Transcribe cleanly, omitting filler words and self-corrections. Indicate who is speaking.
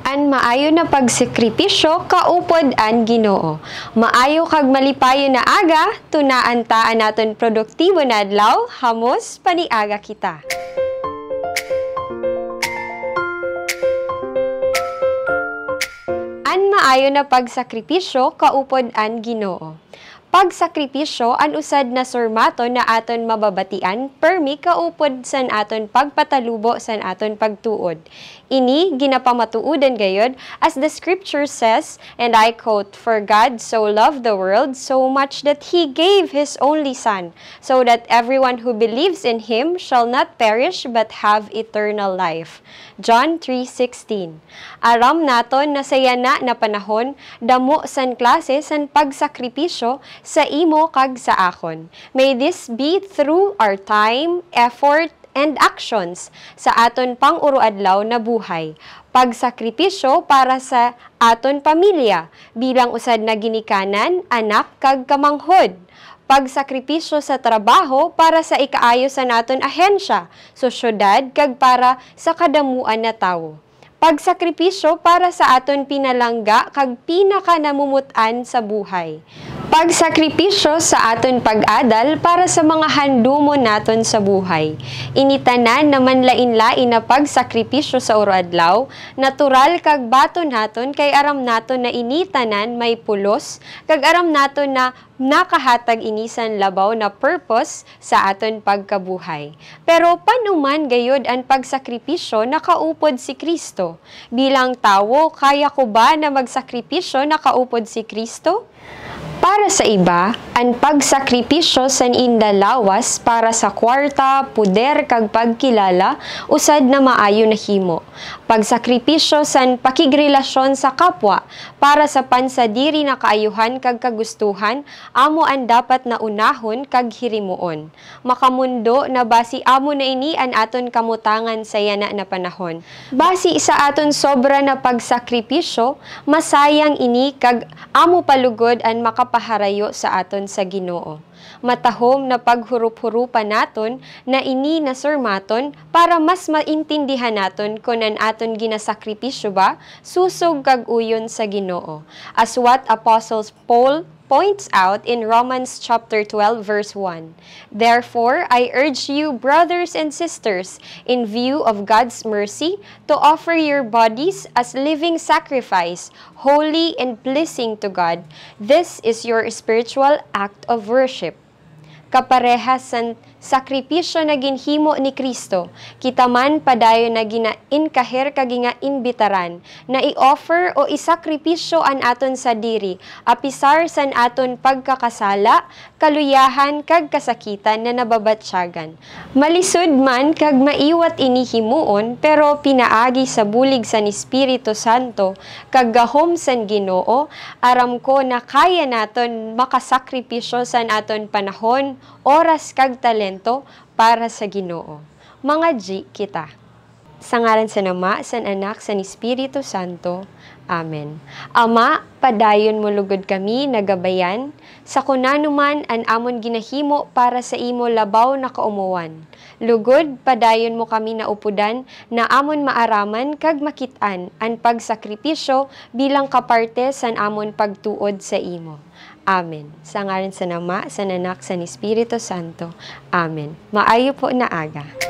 Speaker 1: An maayo na pagsakripisyo kaupod an Ginoo. Maayo kag malipayo na aga, tunaan taan naton produktibo na adlaw, hamos paniaga kita. An maayo na pagsakripisyo kaupod an Ginoo. Pagsakripisyo an usad na surmato na aton mababatian permi kaupod san aton pagpatalubo san aton pagtuod. Ini ginapamatuodan gayod as the scripture says, and I quote, "For God so loved the world so much that He gave His only Son, so that everyone who believes in Him shall not perish but have eternal life." John 3:16. Aram naton na sayana na panahon, damo san klase san pagsakripisyo sa imo kag sa akon. May this be through our time, effort, and actions sa aton pang-uroadlaw na buhay. Pagsakripisyo para sa aton pamilya bilang usad na ginikanan, anak kag kamanghod. Pagsakripisyo sa trabaho para sa ikaayo sa naton ahensya, sosyedad kag para sa kadamuan na tawo. Pagsakripisyo para sa aton pinalangga kag pinakanamumutan sa buhay. Pagsakripisyo sa aton pag-adal para sa mga handumon naton sa buhay. Initanan naman lain-lain na pagsakripisyo sa uroadlaw, natural kag baton naton kay aram naton na initanan may pulos, kag aram naton na nakahatag inisan labaw na purpose sa aton pagkabuhay. Pero panuman gayod ang pagsakripisyo nakaupod si Kristo? Bilang tawo, kaya ko ba na magsakripisyo nakaupod si Kristo? Para sa iba, ang pagsakripisyo san indalawas para sa kwarta, puder kag pagkilala, usad na maayo na himo. Pagsakripisyo san pakigrelasyon sa kapwa para sa pansadiri na kaayuhan kag kagustuhan, amo ang dapat na unahon kag hirimuon. Makamundo na basi amo na ini an aton kamutangan sa yana na panahon. Basi sa aton sobra na pagsakripisyo, masayang ini kag amo palugod an makapaharayo sa aton sa Ginoo. Matahom na paghurup-hurupan naton na ini na surmaton para mas maintindihan naton kung an aton ginasakripisyo ba susog kag uyon sa Ginoo. As what Apostles Paul points out in Romans chapter 12 verse 1. Therefore, I urge you, brothers and sisters, in view of God's mercy, to offer your bodies as living sacrifice, holy and pleasing to God. This is your spiritual act of worship. Kaparehas san sakripisyo na ginhimo ni Kristo, kita man padayon na gina-inkaher kag imbitaran, na i-offer o isakripisyo an aton sa diri, apisar san aton pagkakasala, kaluyahan kag kasakitan na nababatsyagan. Malisod man kag maiwat inihimuon, pero pinaagi sa bulig san Espiritu Santo, kag gahom san Ginoo, aram ko na kaya naton makasakripisyo san aton panahon, oras kag talento para sa Ginoo. Mga G kita. Sa ngalan sa Ama, sa Anak, sa Espiritu Santo. Amen. Ama, padayon mo lugod kami nagabayan, sa kunanuman an amon ginahimo para sa imo labaw na kaumuwan. Lugod, padayon mo kami na upudan na amon maaraman kag makitaan an pagsakripisyo bilang kaparte san amon pagtuod sa imo. Amen. Sa ngalan sa Ama, sa Anak, sa Espiritu Santo. Amen. Maayo po na aga.